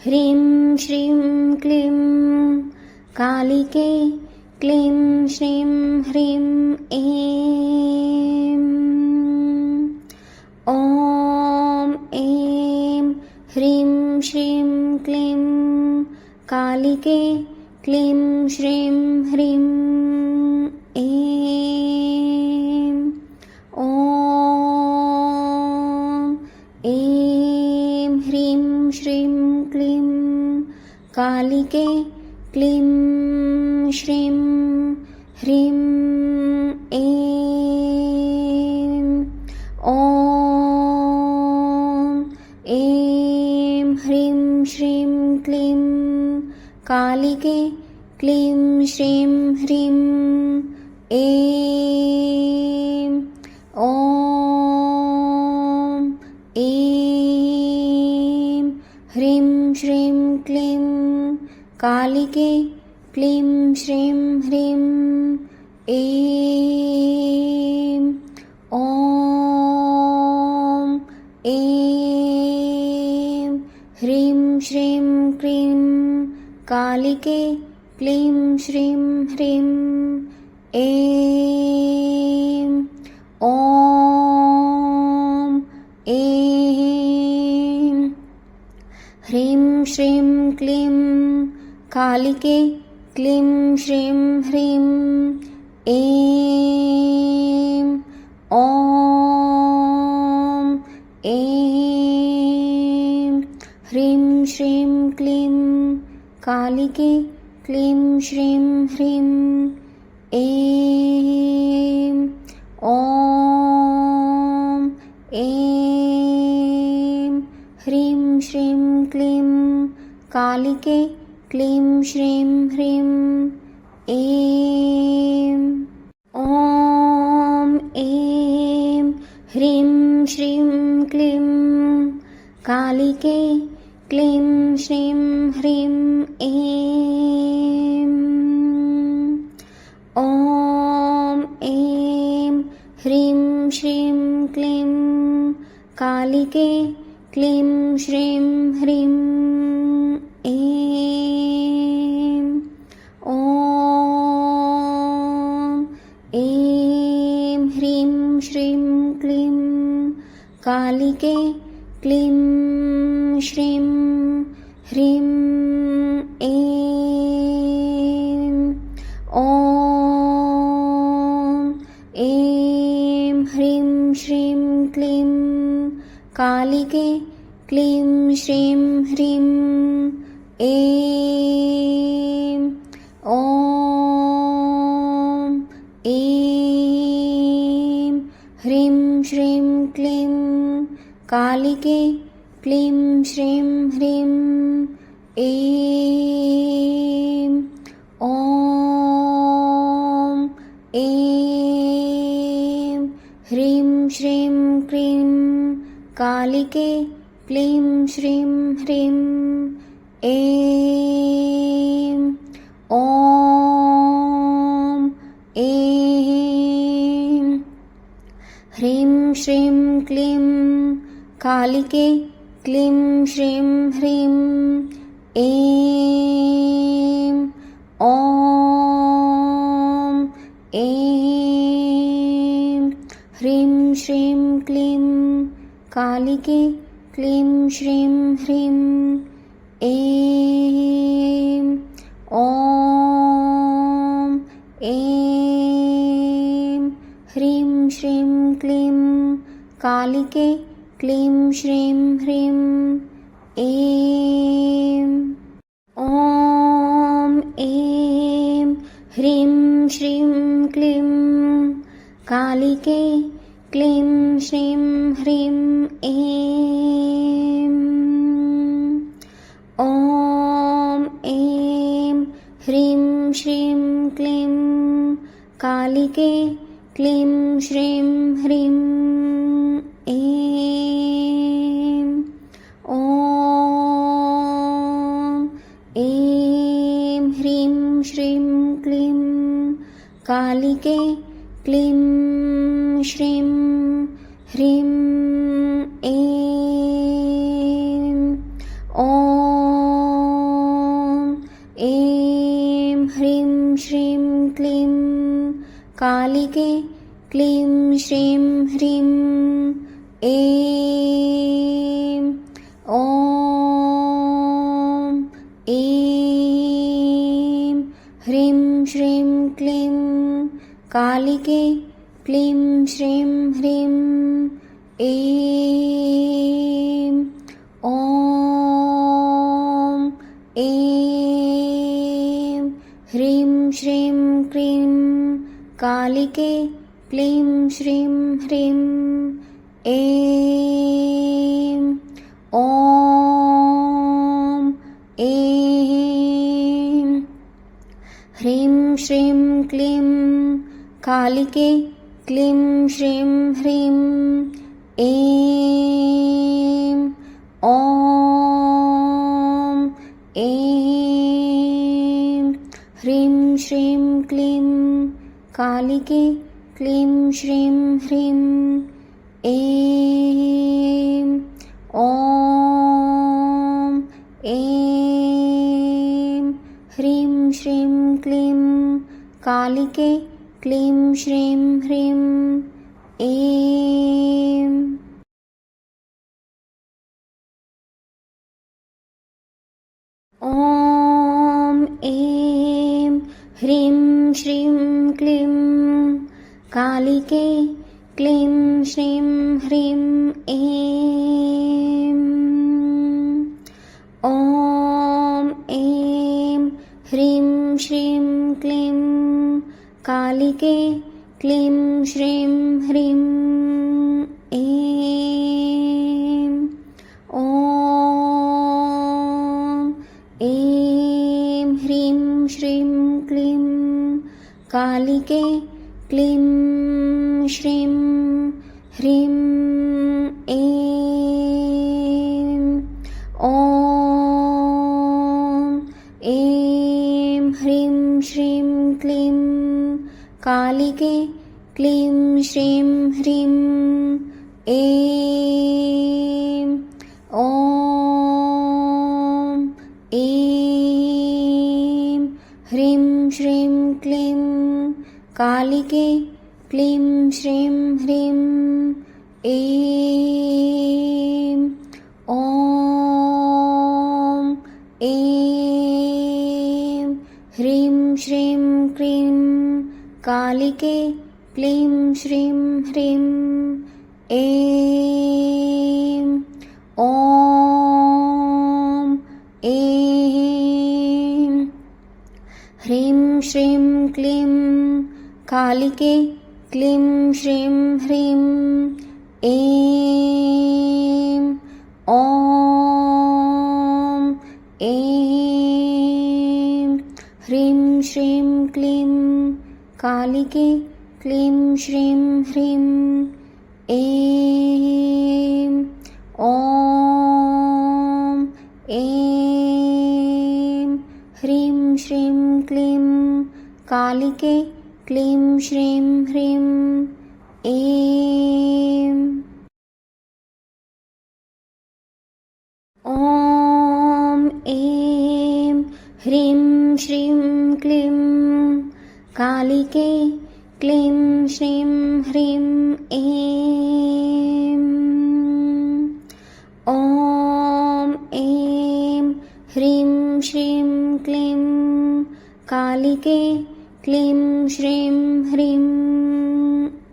ह्रीं श्रीं क्लीं कालिके क्लीं श्रीं ह्रीं ऐं। ॐ ऐं ह्रीं श्रीं क्लीं कालिके क्लीं श्रीं ह्रीं ऐं। ॐ ऐं ह्रीं श्रीं क्लीं कालिके क्लीं श्रीं ह्रीं ऐं। ॐ ऐं ह्रीं श्रीं क्लीं कालिके क्लीं श्रीं ह्रीं ऐं। ॐ ऐं ह्रीं श्रीं क्लीं कालिके क्लीं श्रीं ह्रीं ऐं। ॐ ऐं ह्रीं श्रीं क्लीं कालिके क्लीं श्रीं ह्रीं ऐं। ॐ ऐं ह्रीं श्रीं क्लीं कालिके क्लीं श्रीं ह्रीं ऐं। ॐ ऐं ह्रीं श्रीं क्लीं कालिके क्लीं श्रीं ह्रीं ऐं। ॐ ऐं ह्रीं श्रीं क्लीं कालिके क्लीं श्रीं ह्रीं ऐं। ॐ ऐं ह्रीं श्रीं क्लीं कालिके क्लीं श्रीं ह्रीं ऐं। ॐ ऐं ह्रीं श्रीं क्लीं कालिके क्लीं श्रीं ह्रीं ऐं। ॐ ऐं ह्रीं श्रीं क्लीं कालिके क्लीं श्रीं ह्रीं ऐं। ॐ ऐं ह्रीं श्रीं क्लीं कालिके क्लीं श्रीं ह्रीं ऐं। ॐ ऐं ह्रीं श्रीं क्लीं कालिके क्लीं श्रीं ह्रीं ऐं। ॐ ऐं ह्रीं श्रीं क्लीं कालिके क्लीं श्रीं ह्रीं ऐं। ॐ ऐं ह्रीं श्रीं क्लीं कालिके क्लीं श्रीं ह्रीं ऐं। ॐ ऐं ह्रीं श्रीं क्लीं कालिके क्लीं श्रीं ह्रीं ऐं। ॐ ऐं ह्रीं श्रीं क्लीं कालिके क्लीं श्रीं ह्रीं ऐं। ॐ ऐं ह्रीं श्रीं क्लीं कालिके क्लीं श्रीं ह्रीं ऐं। ॐ ऐं ह्रीं श्रीं क्लीं कालिके क्लीं श्रीं ह्रीं ऐं। ॐ ऐं ह्रीं श्रीं क्लीं कालिके क्लीं श्रीं ह्रीं ऐं। ॐ क्लीं श्रीं ह्रीं ऐं ॐ ऐं ह्रीं श्रीं क्लीं कालिके क्लीं श्रीं ह्रीं ऐं ॐ ऐं ह्रीं श्रीं क्लीं कालिके क्लीं श्रीं ह्रीं ऐं ॐ ऐं ह्रीं श्रीं क्लीं कालिके क्लीं श्रीं ह्रीं ऐं ॐ ऐं ह्रीं श्रीं क्लीं कालिके क्लीं श्रीं ह्रीं ऐं ॐ ऐं ह्रीं श्रीं क्लीं कालिके क्लीं श्रीं ह्रीं ऐं ॐ ऐं ह्रीं श्रीं क्लीं कालिके क्लीं श्रीं ह्रीं ऐं ॐ ऐं ह्रीं श्रीं क्लीं कालिके क्लीं श्रीं ह्रीं ऐं ॐ ऐं ह्रीं श्रीं क्लीं कालिके क्लीं श्रीं ह्रीं ऐं ॐ ऐं ह्रीं श्रीं क्लीं कालिके क्लीं श्रीं ह्रीं ऐं ॐ ऐं ह्रीं श्रीं क्लीं कालिके क्लीं श्रीं ह्रीं ऐं ॐ ऐं ह्रीं श्रीं क्लीं कालिके क्लीं श्रीं ह्रीं ऐं ॐ ऐं ह्रीं श्रीं क्लीं कालिके क्लीं श्रीं ह्रीं ऐं ॐ ऐं ह्रीं श्रीं क्लीं कालिके क्लीं श्रीं ह्रीं ऐं ॐ ऐं ह्रीं श्रीं क्लीं कालिके क्लीं श्रीं ह्रीं ऐं ॐ ऐं ह्रीं श्रीं क्लीं कालिके क्लीं श्रीं ह्रीं ऐं ॐ ऐं ह्रीं श्रीं क्लीं कालिके क्लीं श्रीं ह्रीं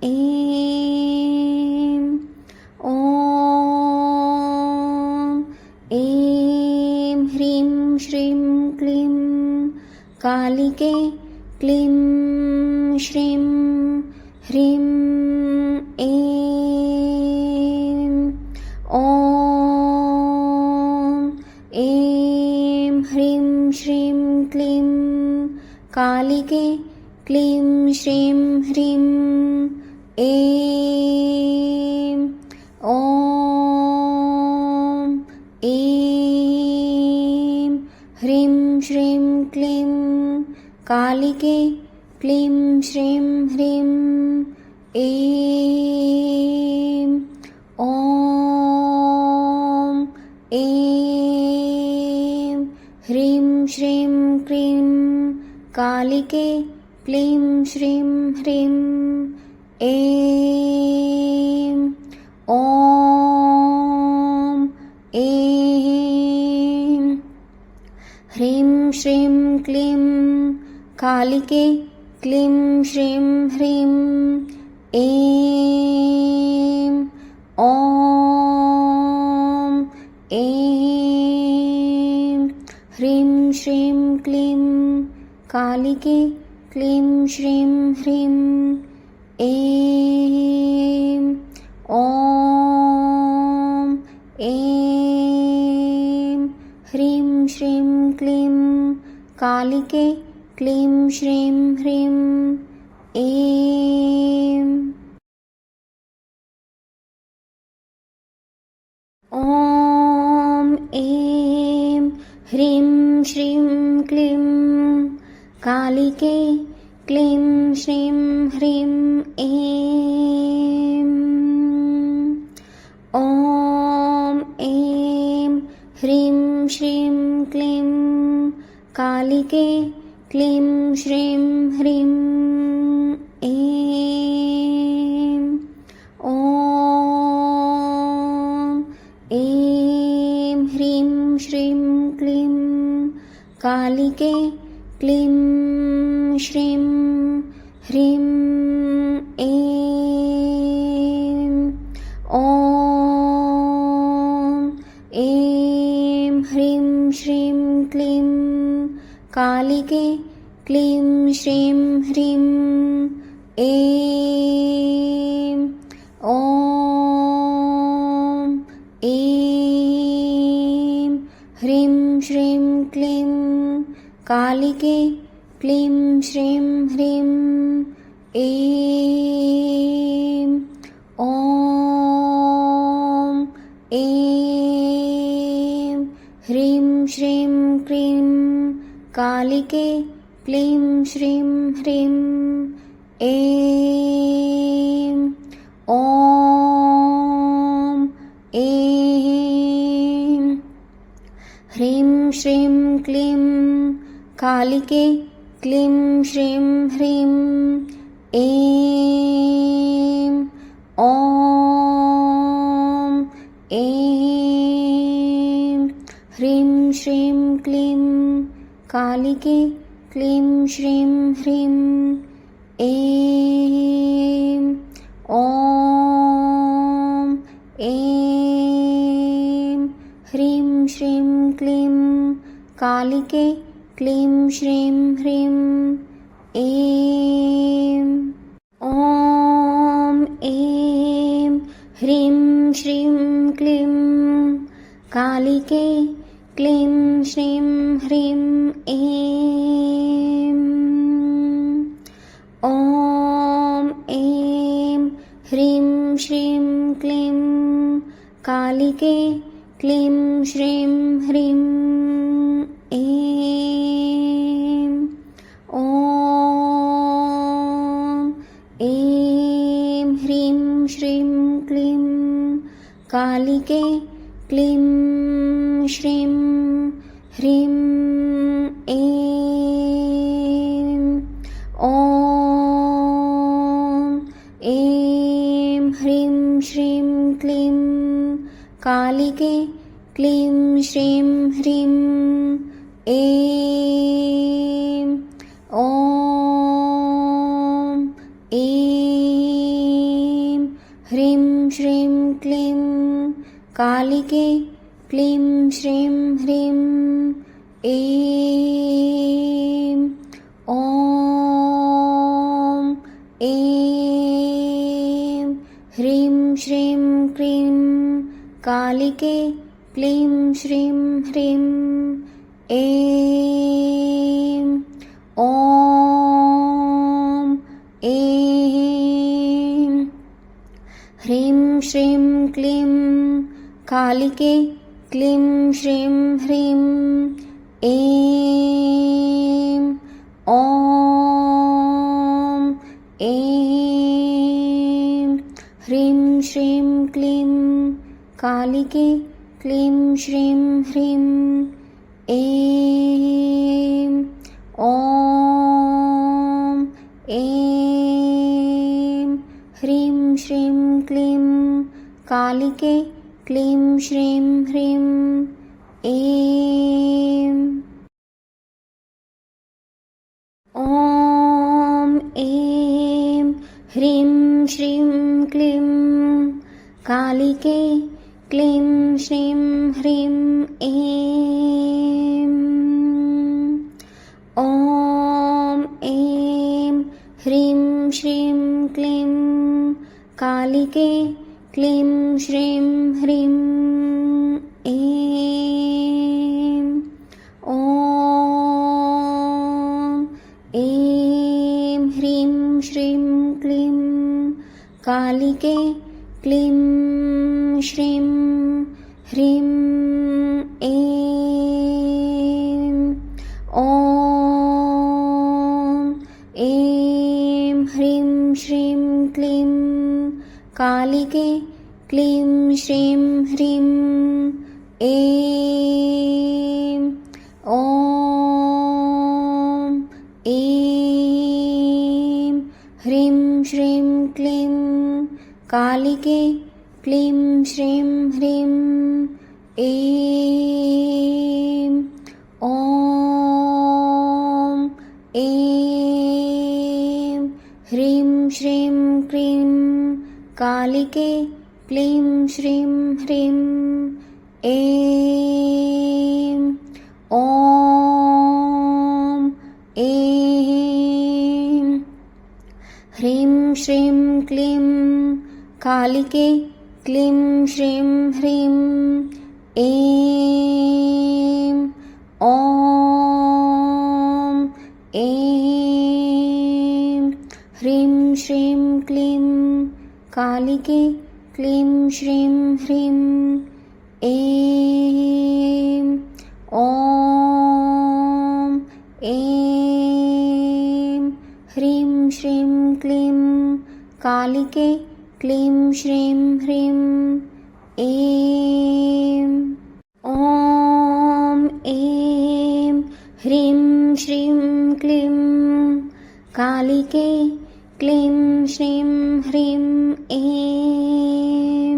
ऐं ॐ ऐं ह्रीं श्रीं क्लीं कालिके क्लीं श्रीं ह्रीं ऐं ॐ ऐं ह्रीं श्रीं क्लीं कालिके क्लीं श्रीं ह्रीं ऐं ॐ ऐं ह्रीं श्रीं क्लीं कालिके क्लीं श्रीं ह्रीं ऐं ॐ ऐं ह्रीं श्रीं क्लीं कालिके क्लीं श्रीं ह्रीं ऐं ॐ ऐं ह्रीं श्रीं क्लीं कालिके क्लीं श्रीं ह्रीं ऐं ॐ ऐं ह्रीं श्रीं क्लीं कालिके क्लीं श्रीं ह्रीं ऐं ॐ ऐं ह्रीं श्रीं क्लीं कालिके क्लीं श्रीं ह्रीं ऐं ॐ ऐं ह्रीं श्रीं क्लीं कालिके क्लीं श्रीं ह्रीं ऐं ॐ ऐं ह्रीं श्रीं क्लीं कालिके क्लीं श्रीं ह्रीं ऐं ॐ ऐं ह्रीं श्रीं क्लीं कालिके क्लीं श्रीं ह्रीं ऐं ॐ ऐं ह्रीं श्रीं क्लीं कालिके क्लीं श्रीं ह्रीं ऐं ॐ ऐं ह्रीं श्रीं क्लीं कालिके क्लीं श्रीं ह्रीं ऐं ॐ ऐं ह्रीं श्रीं क्लीं कालिके क्लीं श्रीं ह्रीं ऐं ॐ ऐं ह्रीं श्रीं क्लीं कालिके क्लीं श्रीं ह्रीं ऐं ॐ ऐं ह्रीं श्रीं क्लीं कालिके क्लीं श्रीं ह्रीं ऐं ॐ ऐं ह्रीं श्रीं क्लीं कालिके क्लीं श्रीं ह्रीं ऐं ॐ ऐं ह्रीं श्रीं क्लीं कालिके क्लीं श्रीं ह्रीं ऐं ॐ ऐं ह्रीं श्रीं क्लीं कालिके क्लीं श्रीं ह्रीं ऐं ॐ ऐं ह्रीं श्रीं क्लीं कालिके क्लीं श्रीं ह्रीं ऐं ॐ ऐं ह्रीं श्रीं क्लीं कालिके क्लीं श्रीं ह्रीं ऐं ॐ ऐं ह्रीं श्रीं क्लीं कालिके क्लीं श्रीं ह्रीं ऐं ॐ ऐं ह्रीं श्रीं क्लीं कालिके क्लीं श्रीं ह्रीं ऐं ॐ ऐं ह्रीं श्रीं क्लीं कालिके क्लीं श्रीं ह्रीं ऐं ॐ ऐं ह्रीं श्रीं क्लीं कालिके क्लीं श्रीं ह्रीं ऐं ॐ ऐं क्लीं कालिके क्लीं श्रीं ह्रीं ऐं। ॐ ऐं ह्रीं श्रीं क्लीं कालिके क्लीं श्रीं ह्रीं ऐं। ॐ ऐं ह्रीं श्रीं क्लीं कालिके क्लीं श्रीं ह्रीं ऐं। ॐ ऐं ह्रीं श्रीं क्लीं कालिके क्लीं श्रीं ह्रीं ऐं। ॐ ऐं ह्रीं श्रीं क्लीं कालिके क्लीं श्रीं ह्रीं ऐं। ॐ ऐं ह्रीं श्रीं क्लीं कालिके क्लीं श्रीं ह्रीं ऐं। ॐ ऐं ह्रीं श्रीं क्लीं कालिके क्लीं श्रीं ह्रीं ऐं। ॐ ऐं ह्रीं श्रीं क्लीं कालिके क्लीं श्रीं ह्रीं ऐं। ॐ ऐं ह्रीं श्रीं क्लीं कालिके क्लीं श्रीं ह्रीं ऐं। ॐ ऐं ह्रीं श्रीं क्लीं कालिके क्लीं श्रीं ह्रीं ऐं। ॐ ऐं ह्रीं श्रीं क्लीं कालिके क्लीं श्रीं ह्रीं ऐं।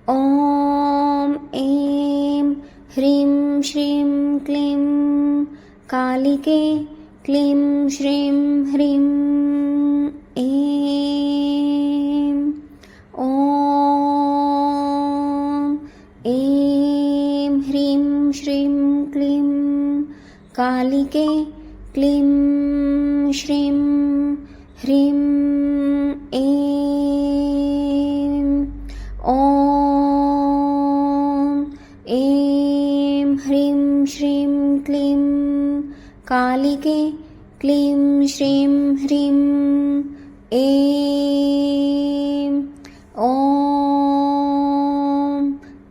ॐ ऐं ह्रीं श्रीं क्लीं कालिके क्लीं श्रीं ह्रीं ऐं। ॐ ऐं ह्रीं श्रीं क्लीं कालिके क्लीं श्रीं ह्रीं ऐं। ॐ ऐं ह्रीं श्रीं क्लीं कालिके क्लीं श्रीं ह्रीं ऐं। ॐ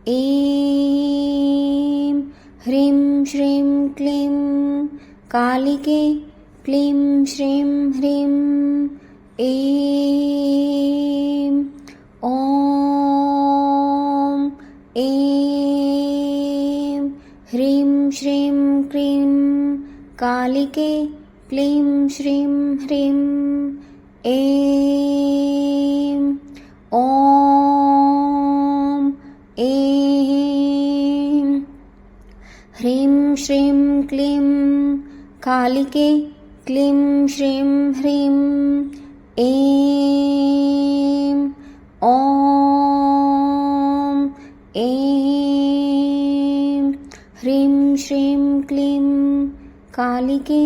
ऐं ह्रीं श्रीं क्लीं कालिके क्लीं श्रीं ह्रीं ऐं। ॐ ऐं ह्रीं श्रीं क्लीं कालिके क्लीं श्रीं ह्रीं ऐं। ॐ ऐं ह्रीं श्रीं क्लीं कालिके क्लीं श्रीं ह्रीं ऐं। ॐ ऐं ह्रीं श्रीं क्लीं कालिके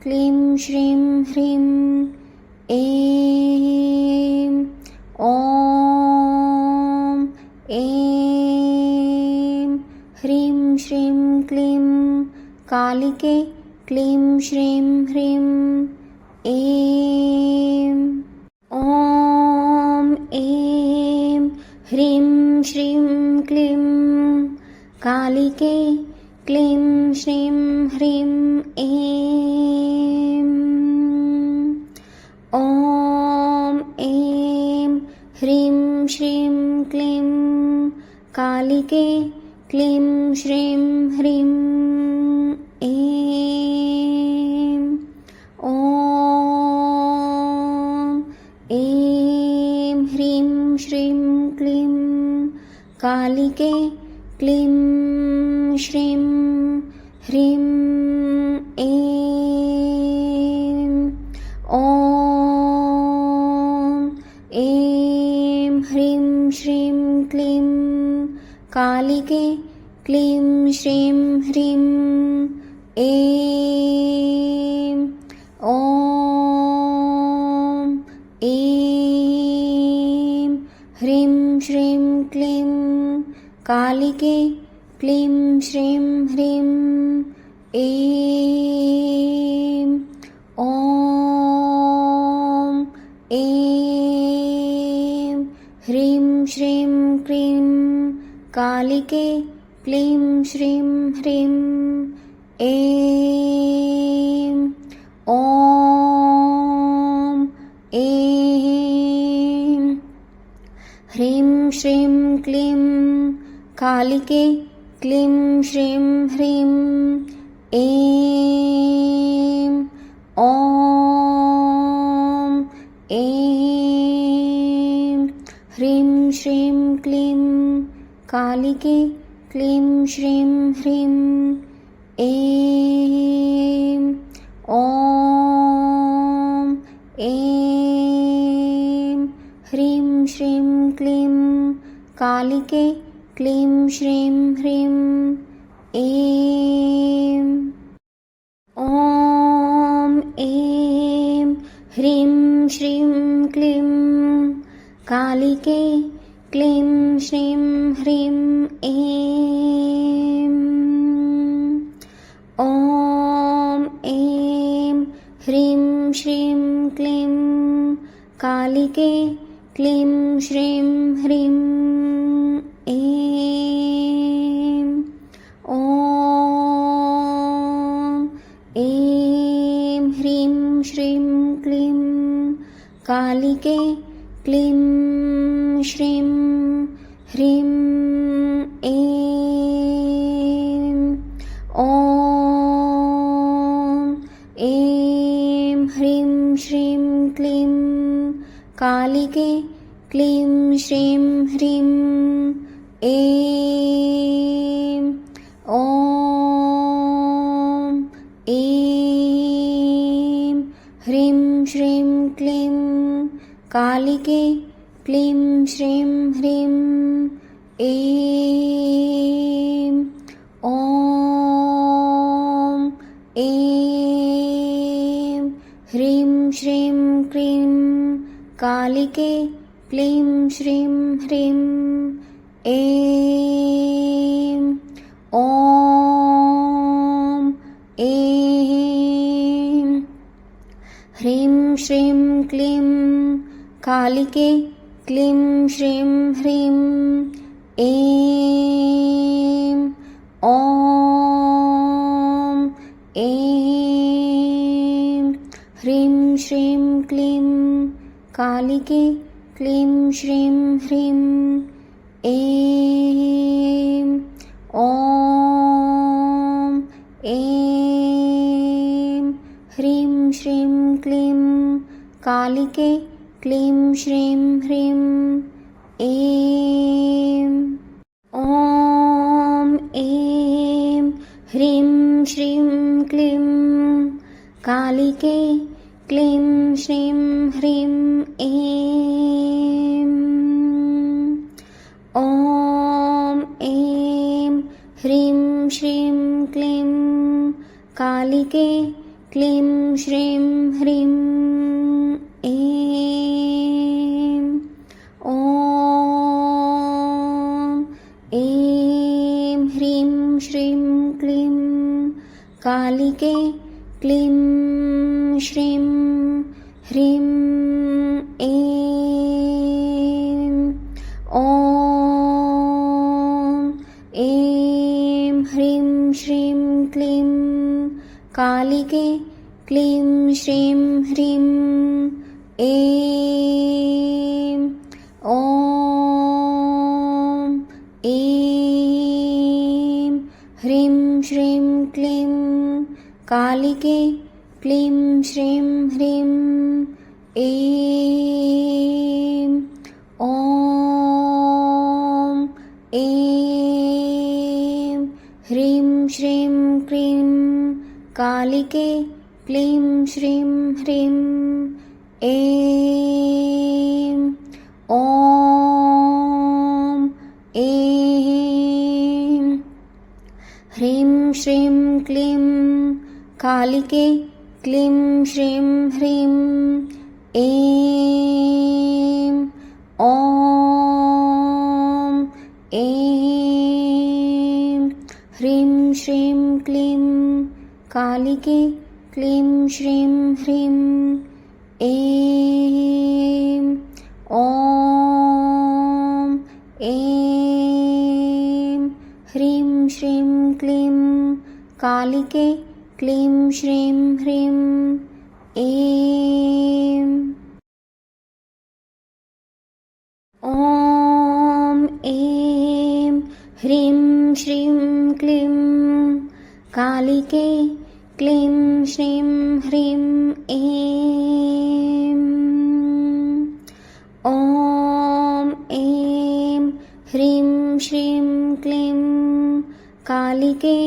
क्लीं श्रीं ह्रीं ऐं। ॐ ऐं ह्रीं श्रीं क्लीं कालिके क्लीं श्रीं ह्रीं ऐं। ॐ ऐं ह्रीं श्रीं क्लीं कालिके क्लीं श्रीं ह्रीं ऐं। ॐ ऐं ह्रीं श्रीं क्लीं कालिके क्लीं श्रीं ह्रीं ऐं। ॐ ऐं कालिके क्लीं श्रीं ह्रीं ऐं ॐ ऐं ह्रीं श्रीं क्लीं कालिके क्लीं श्रीं ह्रीं ऐं ॐ ऐं ह्रीं श्रीं क्लीं कालिके क्लीं श्रीं ह्रीं ऐं ॐ ऐं ह्रीं श्रीं क्लीं कालिके क्लीं श्रीं ह्रीं ऐं ॐ ऐं ह्रीं श्रीं क्लीं कालिके क्लीं श्रीं ह्रीं ऐं ॐ ऐं ह्रीं श्रीं क्लीं कालिके क्लीं श्रीं ह्रीं ऐं ॐ ऐं ह्रीं श्रीं क्लीं कालिके क्लीं श्रीं ह्रीं ऐं ॐ ऐं ह्रीं श्रीं क्लीं कालिके क्लीं श्रीं ह्रीं ऐं ॐ ऐं ह्रीं श्रीं क्लीं कालिके क्लीं श्रीं ह्रीं ऐं ॐ ऐं ह्रीं श्रीं क्लीं कालिके क्लीं श्रीं ह्रीं ऐं ॐ ऐं ह्रीं श्रीं क्लीं कालिके क्लीं श्रीं ह्रीं ऐं ॐ ऐं ह्रीं श्रीं क्लीं कालिके क्लीं श्रीं ह्रीं ऐं ॐ ऐं ह्रीं श्रीं क्लीं कालिके क्लीं श्रीं ह्रीं ऐं ॐ ऐं ह्रीं श्रीं क्लीं कालिके क्लीं श्रीं ह्रीं ऐं ॐ ऐं ह्रीं श्रीं क्लीं कालिके क्लीं श्रीं ह्रीं ऐं ॐ ऐं ह्रीं श्रीं क्लीं कालिके क्लीं श्रीं ह्रीं ऐं ॐ ऐं ह्रीं श्रीं क्लीं कालिके क्लीं श्रीं ह्रीं ऐं ॐ ऐं ह्रीं श्रीं क्लीं कालिके क्लीं श्रीं ह्रीं ऐं ॐ ऐं ह्रीं श्रीं क्लीं कालिके क्लीं श्रीं ह्रीं ऐं ॐ ऐं ह्रीं श्रीं क्लीं कालिके क्लीं श्रीं ह्रीं ऐं ॐ ऐं ह्रीं श्रीं क्लीं कालिके क्लीं श्रीं ह्रीं ऐं ॐ ऐं ह्रीं श्रीं क्लीं कालिके क्लीं श्रीं ह्रीं ऐं ॐ ऐं ह्रीं श्रीं क्लीं कालिके क्लीं श्रीं ह्रीं ऐं ॐ ऐं ह्रीं श्रीं क्लीं कालिके क्लीं श्रीं ह्रीं ऐं ॐ ऐं ह्रीं श्रीं क्लीं कालिके क्लीं श्रीं ह्रीं ऐं ॐ ऐं ह्रीं श्रीं क्लीं कालिके क्लीं श्रीं ह्रीं ऐं ॐ ऐं ह्रीं श्रीं क्लीं कालिके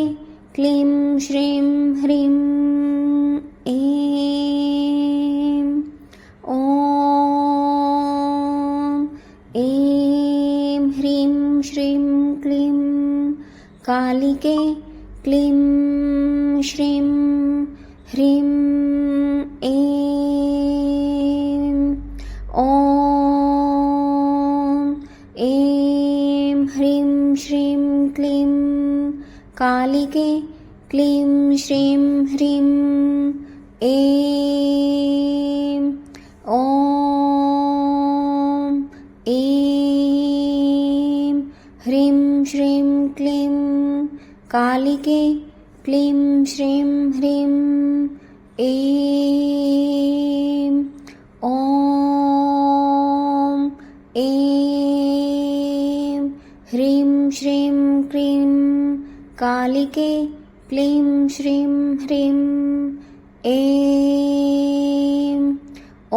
क्लीं श्रीं ह्रीं ऐं ॐ ऐं ह्रीं श्रीं क्लीं कालिके क्लीं श्रीं ह्रीं ऐं ॐ ऐं ह्रीं श्रीं क्लीं कालिके क्लीं श्रीं ह्रीं ऐं ॐ ऐं ह्रीं श्रीं क्लीं कालिके क्लीं श्रीं ह्रीं ऐं ॐ ऐं ह्रीं श्रीं क्लीं कालिके क्लीं श्रीं ह्रीं ऐं ॐ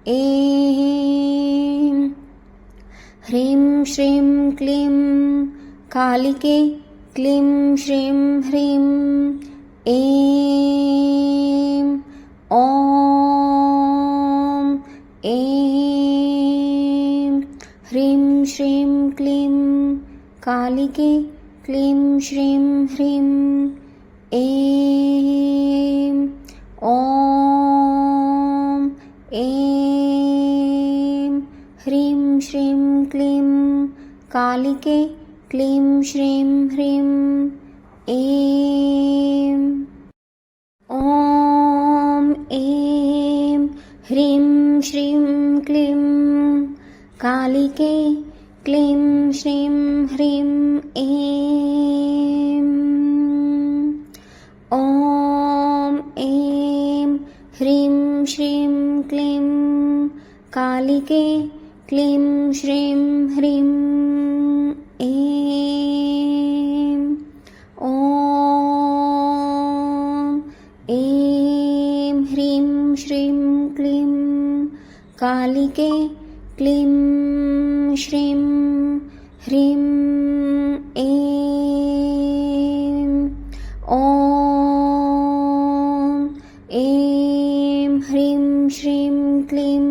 ऐं ह्रीं श्रीं क्लीं कालिके क्लीं श्रीं ह्रीं ऐं ॐ ऐं ह्रीं श्रीं क्लीं कालिके क्लीं श्रीं ह्रीं ऐं ॐ ऐं ह्रीं श्रीं क्लीं कालिके क्लीं श्रीं ह्रीं ऐं ॐ ऐं ह्रीं श्रीं क्लीं कालिके क्लीं श्रीं ह्रीं ऐं ॐ ऐं ह्रीं श्रीं क्लीं कालिके क्लीं श्रीं ह्रीं ऐं ॐ ऐं ह्रीं श्रीं क्लीं कालिके क्लीं श्रीं ह्रीं ऐं ॐ ऐं ह्रीं श्रीं क्लीं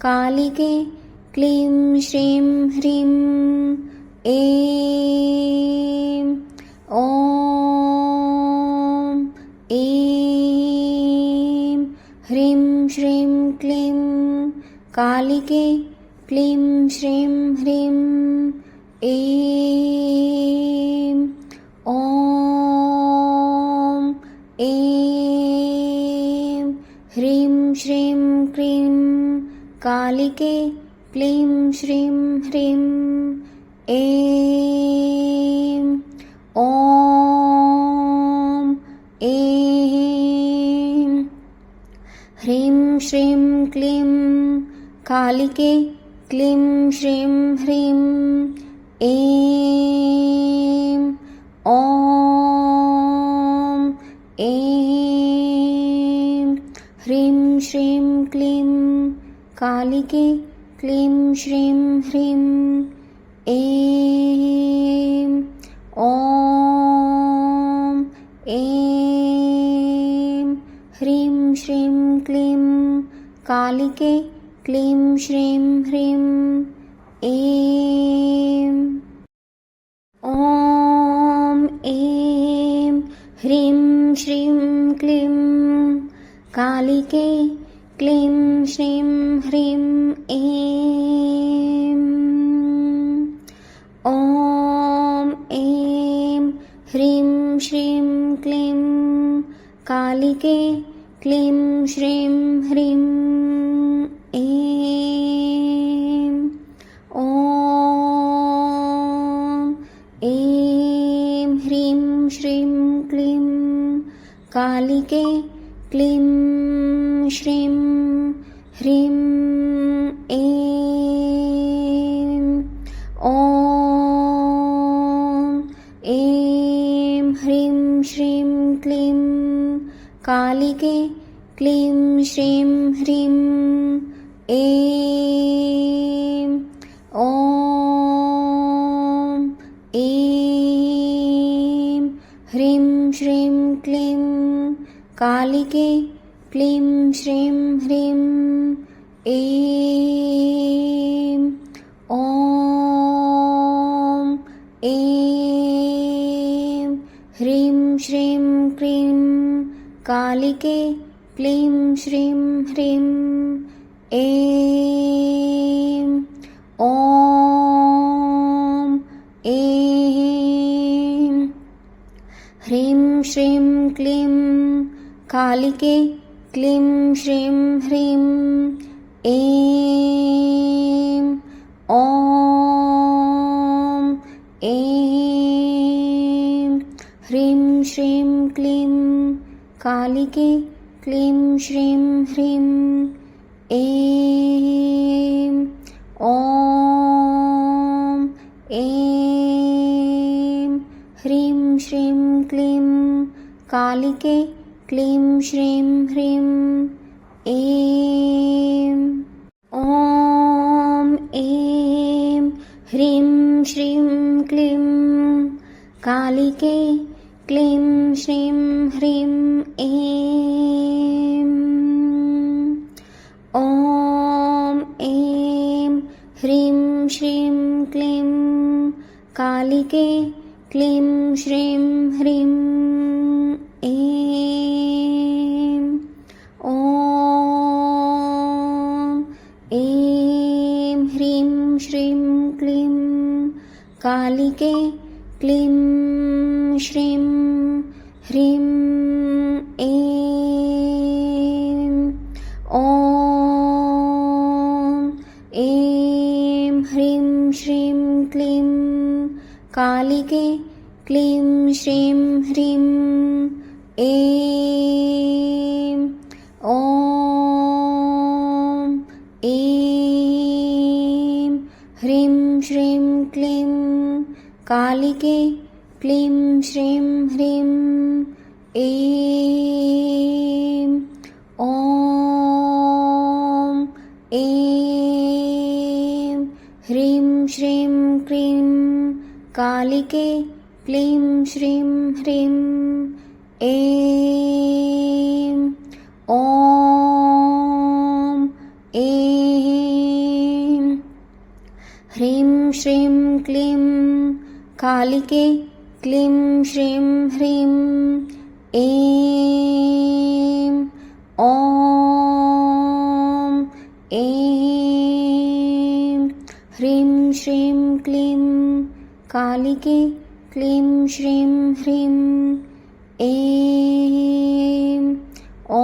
कालिके क्लीं श्रीं ह्रीं ऐं ॐ ऐं ह्रीं श्रीं क्लीं कालिके क्लीं श्रीं ह्रीं ऐं ॐ ऐं ह्रीं श्रीं क्लीं कालिके क्लीं श्रीं ह्रीं ऐं ॐ ऐं ह्रीं श्रीं क्लीं कालिके क्लीं श्रीं ह्रीं ऐं ॐ ऐं ह्रीं श्रीं क्लीं कालिके क्लीं श्रीं ह्रीं ऐं ॐ ऐं ह्रीं श्रीं क्लीं कालिके क्लीं श्रीं ह्रीं ऐं ॐ ऐं ह्रीं श्रीं क्लीं कालिके क्लीं श्रीं ह्रीं ऐं ॐ ऐं ह्रीं श्रीं क्लीं कालिके क्लीं श्रीं ह्रीं ऐं ॐ ऐं ह्रीं श्रीं क्लीं कालिके क्लीं श्रीं ह्रीं ऐं ॐ ऐं ह्रीं श्रीं क्लीं कालिके क्लीं श्रीं ह्रीं ऐं ॐ ऐं ह्रीं श्रीं क्लीं कालिके क्लीं श्रीं ह्रीं ऐं ॐ ऐं ह्रीं श्रीं क्लीं कालिके क्लीं श्रीं ह्रीं ऐं ॐ ऐं ह्रीं श्रीं क्लीं कालिके क्लीं श्रीं ह्रीं ऐं ॐ ऐं ह्रीं श्रीं क्लीं कालिके क्लीं श्रीं ह्रीं ऐं ॐ ऐं ह्रीं श्रीं क्लीं कालिके क्लीं श्रीं ह्रीं ऐं ॐ ऐं ह्रीं श्रीं क्लीं कालिके क्लीं श्रीं ह्रीं ऐं ॐ ऐं ह्रीं श्रीं क्लीं कालिके क्लीं श्रीं ह्रीं ऐं ॐ ऐं ह्रीं श्रीं क्लीं कालिके क्लीं श्रीं ह्रीं ऐं ॐ ऐं ह्रीं श्रीं क्लीं कालिके क्लीं श्रीं ह्रीं ऐं ॐ ऐं ह्रीं श्रीं क्लीं कालिके क्लीं श्रीं ह्रीं ऐं ॐ ऐं ह्रीं श्रीं क्लीं कालिके क्लीं श्रीं ह्रीं ऐं ॐ ऐं ह्रीं श्रीं क्लीं कालिके क्लीं श्रीं ह्रीं ऐं ॐ ऐं ह्रीं श्रीं क्लीं कालिके क्लीं श्रीं ह्रीं ऐं ॐ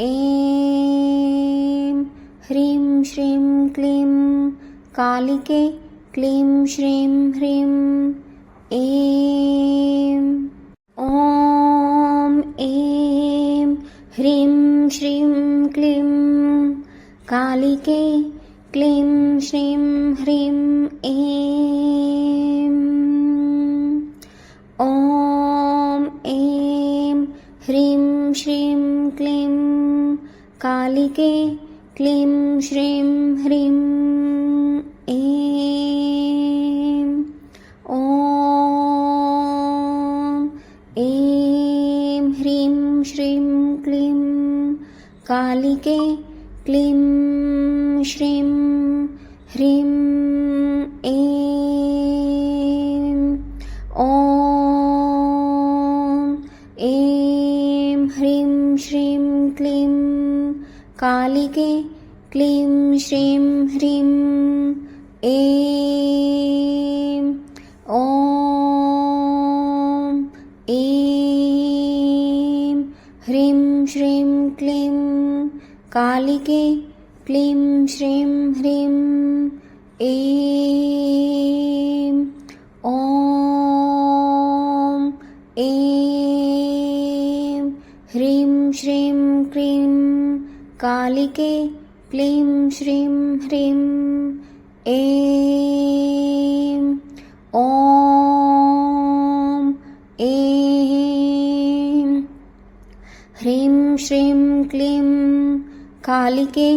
ऐं ह्रीं श्रीं क्लीं कालिके क्लीं श्रीं ह्रीं ऐं ॐ ऐं ह्रीं श्रीं क्लीं कालिके क्लीं श्रीं ह्रीं ऐं ॐ ऐं ह्रीं श्रीं क्लीं कालिके क्लीं श्रीं ह्रीं ऐं ॐ ऐं ह्रीं श्रीं क्लीं कालिके क्लीं श्रीं ह्रीं ऐं ॐ ऐं ह्रीं श्रीं क्लीं कालिके क्लीं श्रीं ह्रीं ऐं ॐ ऐं ह्रीं श्रीं क्लीं कालिके क्लीं श्रीं ह्रीं ऐं ॐ ऐं ह्रीं श्रीं क्लीं कालिके क्लीं श्रीं ह्रीं ऐं ॐ ऐं ह्रीं श्रीं क्लीं कालिके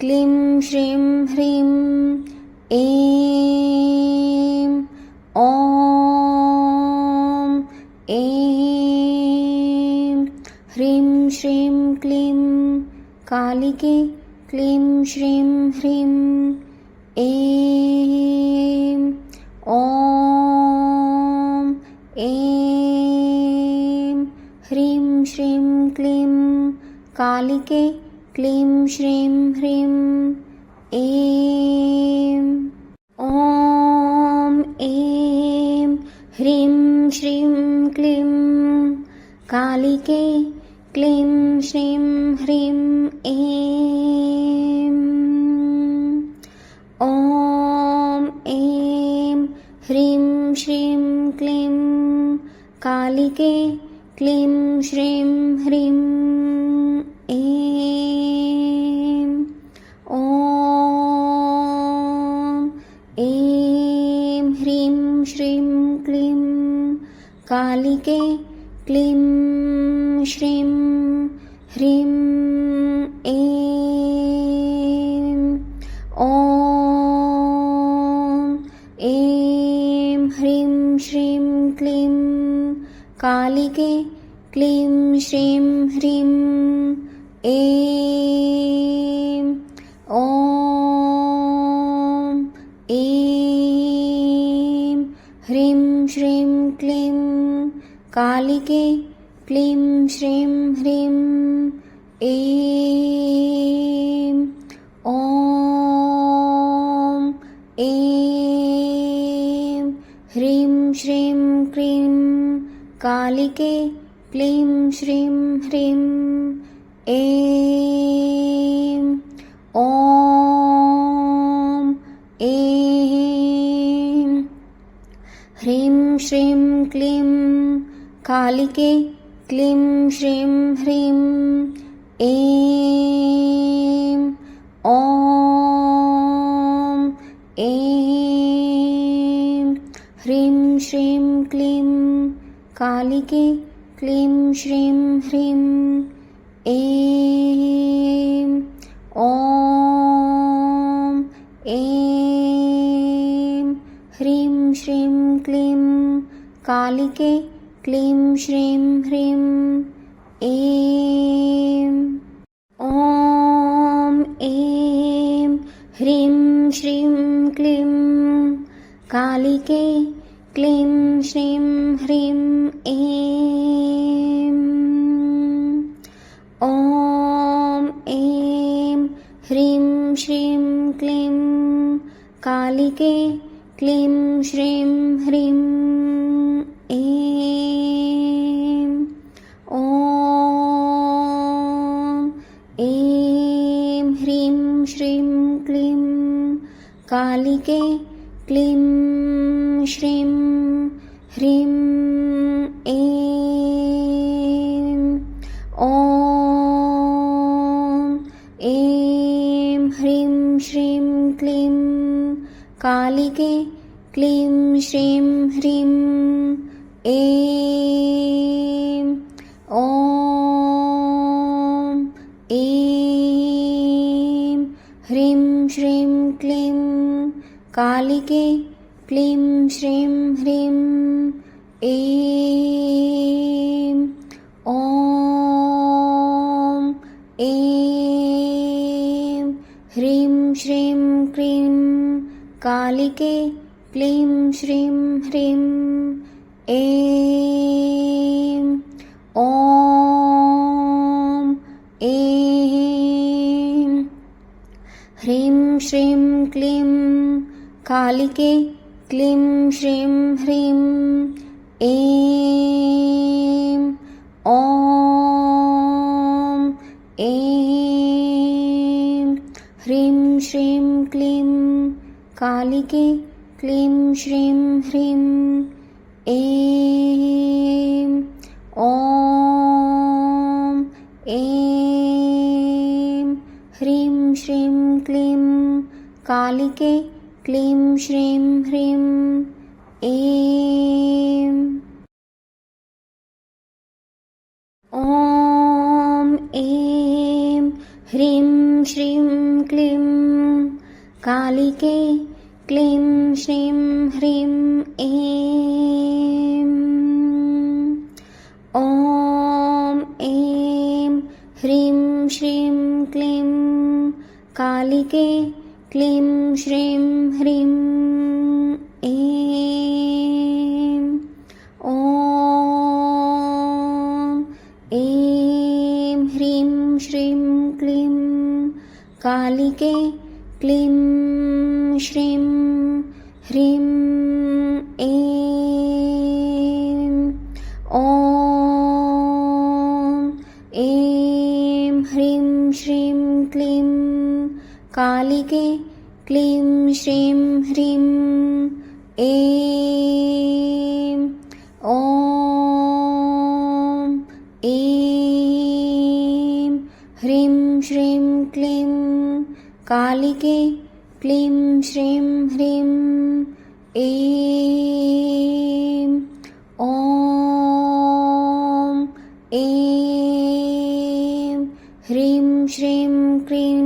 क्लीं श्रीं ह्रीं ऐं ॐ ऐं ह्रीं श्रीं क्लीं कालिके क्लीं श्रीं ह्रीं ऐं ॐ ऐं ह्रीं श्रीं क्लीं कालिके क्लीं श्रीं ह्रीं ऐं ॐ ऐं ह्रीं श्रीं क्लीं कालिके क्लीं श्रीं ह्रीं ऐं ॐ ऐं ह्रीं श्रीं क्लीं कालिके क्लीं श्रीं ह्रीं ऐं ॐ ऐं ह्रीं श्रीं क्लीं कालिके क्लीं श्रीं ह्रीं ऐं ॐ ऐं ह्रीं श्रीं क्लीं कालिके क्लीं श्रीं ह्रीं ऐं ॐ ऐं ह्रीं श्रीं क्लीं कालिके क्लीं श्रीं ह्रीं ऐं ॐ ऐं ह्रीं श्रीं क्लीं कालिके क्लीं श्रीं ह्रीं ऐं ॐ ऐं ह्रीं श्रीं क्लीं कालिके क्लीं श्रीं ह्रीं ऐं ॐ ऐं ह्रीं श्रीं क्लीं कालिके क्लीं श्रीं ह्रीं ऐं ॐ ऐं ह्रीं श्रीं क्लीं कालिके क्लीं श्रीं ह्रीं ऐं ॐ ऐं ह्रीं श्रीं क्लीं कालिके क्लीं श्रीं ह्रीं ऐं ॐ ऐं ह्रीं श्रीं क्लीं कालिके क्लीं श्रीं ह्रीं ऐं ॐ ऐं ह्रीं श्रीं क्लीं कालिके क्लीं श्रीं ह्रीं ऐं ॐ ऐं ह्रीं श्रीं क्लीं कालिके क्लीं श्रीं ह्रीं ऐं ॐ ऐं श्रीं क्लीं कालिके क्लीं श्रीं ह्रीं ऐं ॐ ऐं ह्रीं श्रीं क्लीं कालिके क्लीं श्रीं ह्रीं ऐं ॐ ऐं ह्रीं श्रीं क्लीं कालिके क्लीं श्रीं ह्रीं ऐं ॐ ऐं ह्रीं श्रीं क्लीं कालिके क्लीं श्रीं ह्रीं ऐं ॐ ऐं ह्रीं श्रीं क्लीं कालिके क्लीं श्रीं ह्रीं ऐं ॐ ऐं ह्रीं श्रीं क्लीं कालिके क्लीं श्रीं ह्रीं ऐं ॐ ऐं ह्रीं श्रीं क्लीं कालिके क्लीं श्रीं ह्रीं ऐं ॐ ऐं ह्रीं श्रीं क्लीं कालिके क्लीं श्रीं ह्रीं ऐं ॐ ऐं ह्रीं श्रीं क्लीं कालिके क्लीं श्रीं ह्रीं ऐं ॐ ऐं ह्रीं श्रीं क्लीं कालिके क्लीं श्रीं ह्रीं ऐं ॐ ऐं ह्रीं श्रीं क्लीं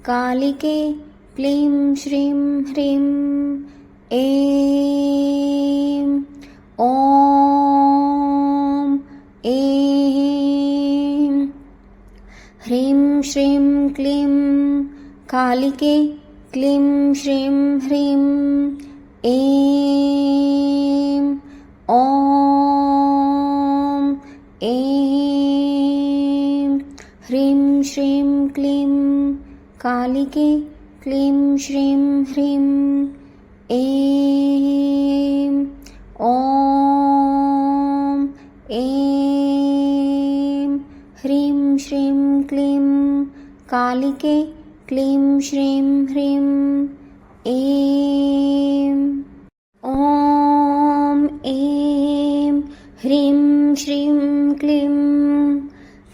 कालिके क्लीं श्रीं ह्रीं ऐं ॐ ऐं ह्रीं श्रीं क्लीं कालिके क्लीं श्रीं ह्रीं ऐं ॐ ऐं ह्रीं श्रीं क्लीं कालिके क्लीं श्रीं ह्रीं ऐं ॐ ऐं ह्रीं श्रीं क्लीं कालिके क्लीं श्रीं ह्रीं ऐं ॐ ऐं ह्रीं श्रीं क्लीं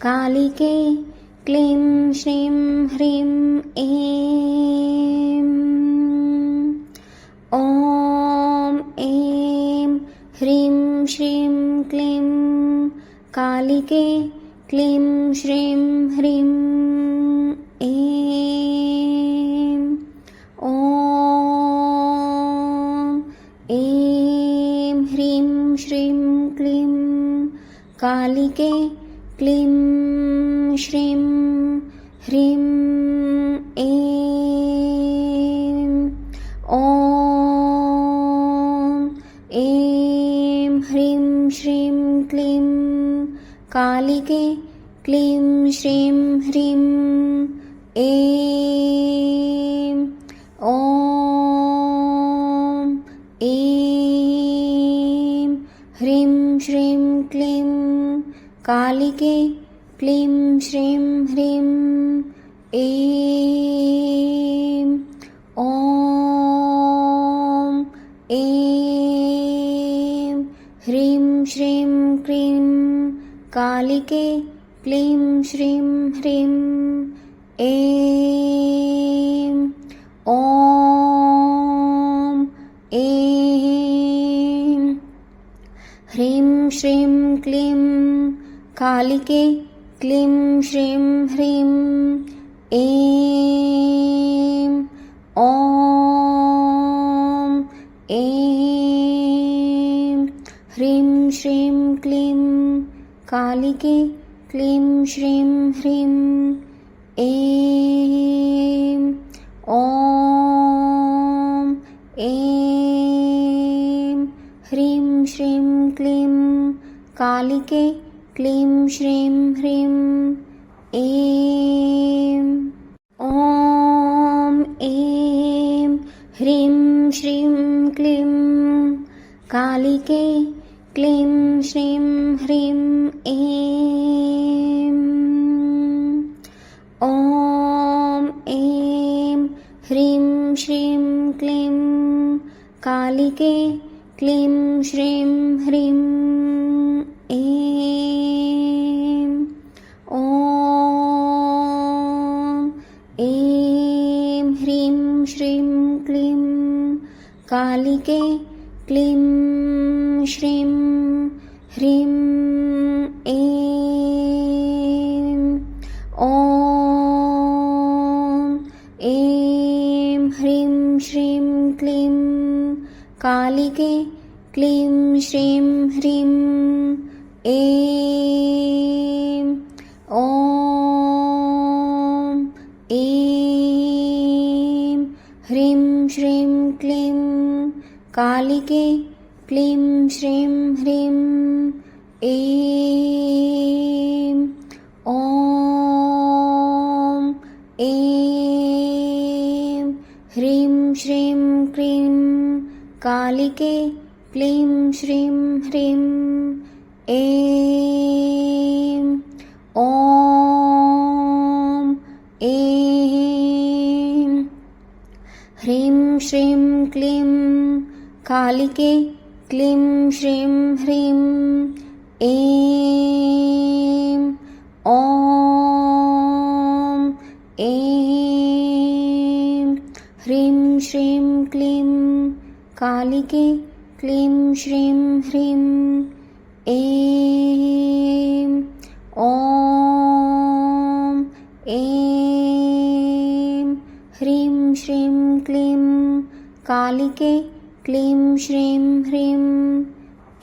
कालिके क्लीं श्रीं ह्रीं ऐं ॐ ऐं ह्रीं श्रीं क्लीं कालिके क्लीं श्रीं ह्रीं ऐं ॐ ऐं ह्रीं श्रीं क्लीं कालिके क्लीं श्रीं ह्रीं ऐं ॐ ऐं ह्रीं श्रीं क्लीं कालिके क्लीं श्रीं ह्रीं ऐं ॐ ऐं ह्रीं श्रीं क्लीं कालिके क्लीं श्रीं ह्रीं ऐं ॐ ऐं ह्रीं श्रीं क्लीं कालिके क्लीं श्रीं ह्रीं ऐं ॐ ऐं ह्रीं श्रीं क्लीं कालिके क्लीं श्रीं ह्रीं ऐं ॐ ऐं ह्रीं श्रीं क्लीं कालिके क्लीं श्रीं ह्रीं ऐं ॐ ऐं ह्रीं श्रीं क्लीं कालिके क्लीं श्रीं ह्रीं ऐं ॐ ऐं ह्रीं श्रीं क्लीं कालिके क्लीं श्रीं ह्रीं ऐं ॐ ऐं ह्रीं श्रीं क्लीं कालिके क्लीं श्रीं ह्रीं ऐं ॐ ऐं ह्रीं श्रीं क्लीं कालिके क्लीं श्रीं ह्रीं ऐं ॐ ऐं ह्रीं श्रीं क्लीं कालिके क्लीं श्रीं ह्रीं ऐं ॐ ऐं ह्रीं श्रीं क्लीं कालिके क्लीं श्रीं ह्रीं ऐं ॐ ऐं ह्रीं श्रीं क्लीं कालिके क्लीं श्रीं ह्रीं ऐं ॐ ऐं ह्रीं श्रीं क्लीं कालिके क्लीं श्रीं ह्रीं ऐं ॐ ऐं ह्रीं श्रीं क्लीं कालिके क्लीं श्रीं ह्रीं ऐं ॐ ऐं ह्रीं श्रीं क्लीं कालिके क्लीं श्रीं ह्रीं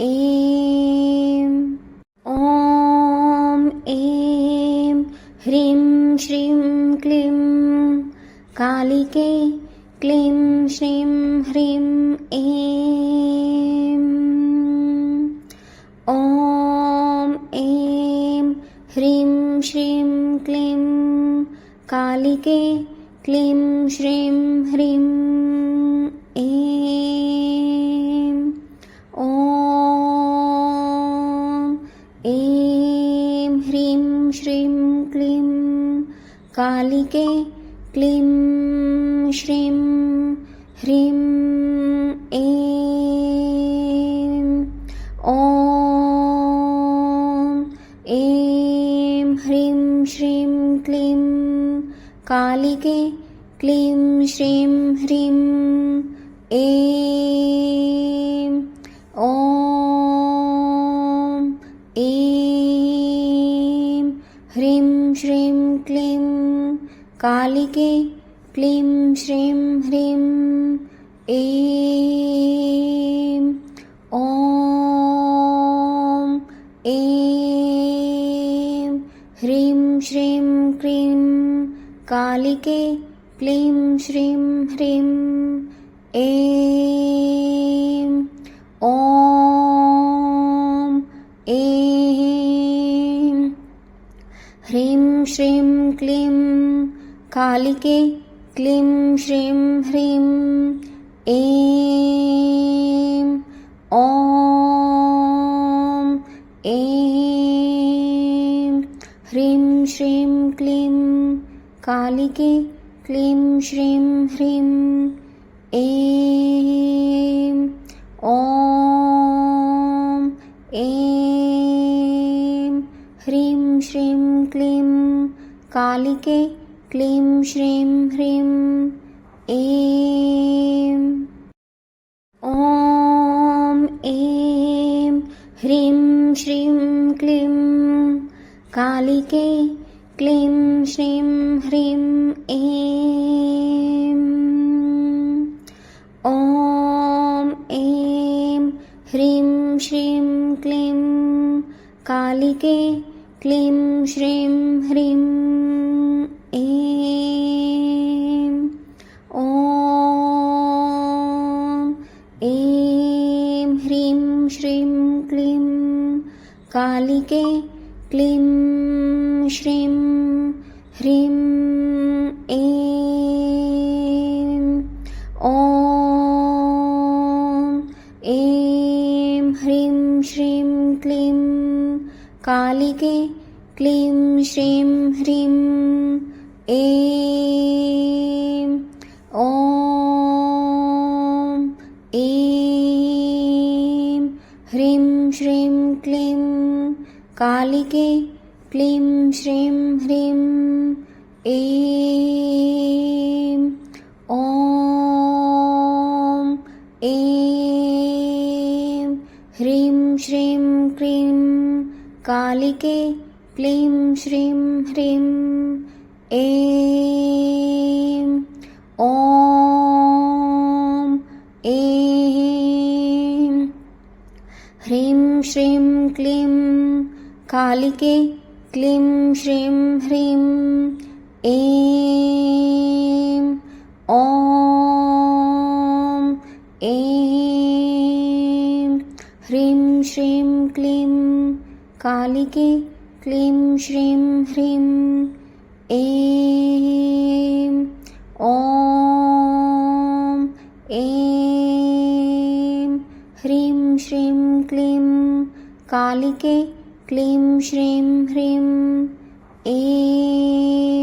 ऐं ॐ ऐं ह्रीं श्रीं क्लीं कालिके क्लीं श्रीं ह्रीं ऐं ॐ ऐं ह्रीं श्रीं क्लीं कालिके क्लीं श्रीं ह्रीं ऐं ॐ ऐं ह्रीं श्रीं क्लीं कालिके क्लीं श्रीं ह्रीं ऐं ॐ ऐं ह्रीं श्रीं क्लीं कालिके क्लीं श्रीं ह्रीं ऐं ॐ ऐं ह्रीं श्रीं क्लीं कालिके क्लीं श्रीं ह्रीं ऐं ॐ ऐं ह्रीं श्रीं क्लीं कालिके क्लीं श्रीं ह्रीं ऐं ॐ ऐं ह्रीं श्रीं क्लीं कालिके क्लीं श्रीं ह्रीं ऐं ॐ ऐं ह्रीं श्रीं क्लीं कालिके क्लीं श्रीं ह्रीं ऐं ॐ ऐं ह्रीं श्रीं क्लीं कालिके क्लीं श्रीं ह्रीं ऐं ॐ ऐं ह्रीं श्रीं क्लीं कालिके क्लीं श्रीं ह्रीं ऐं। ॐ ऐं ह्रीं श्रीं क्लीं कालिके क्लीं श्रीं ह्रीं ऐं। ॐ ऐं ह्रीं श्रीं क्लीं कालिके क्लीं श्रीं ह्रीं ऐं। ॐ ऐं ह्रीं श्रीं क्लीं कालिके क्लीं श्रीं ह्रीं ऐं। ॐ ऐं ह्रीं श्रीं क्लीं कालिके क्लीं श्रीं ह्रीं ऐं। ॐ ऐं ह्रीं श्रीं क्लीं कालिके क्लीं श्रीं ह्रीं ऐं। ॐ ऐं ह्रीं श्रीं क्लीं कालिके क्लीं श्रीं ह्रीं ऐं। ॐ ऐं ह्रीं श्रीं क्लीं कालिके क्लीं श्रीं ह्रीं ऐं। ॐ ऐं ह्रीं श्रीं क्लीं कालिके क्लीं श्रीं ह्रीं ऐं।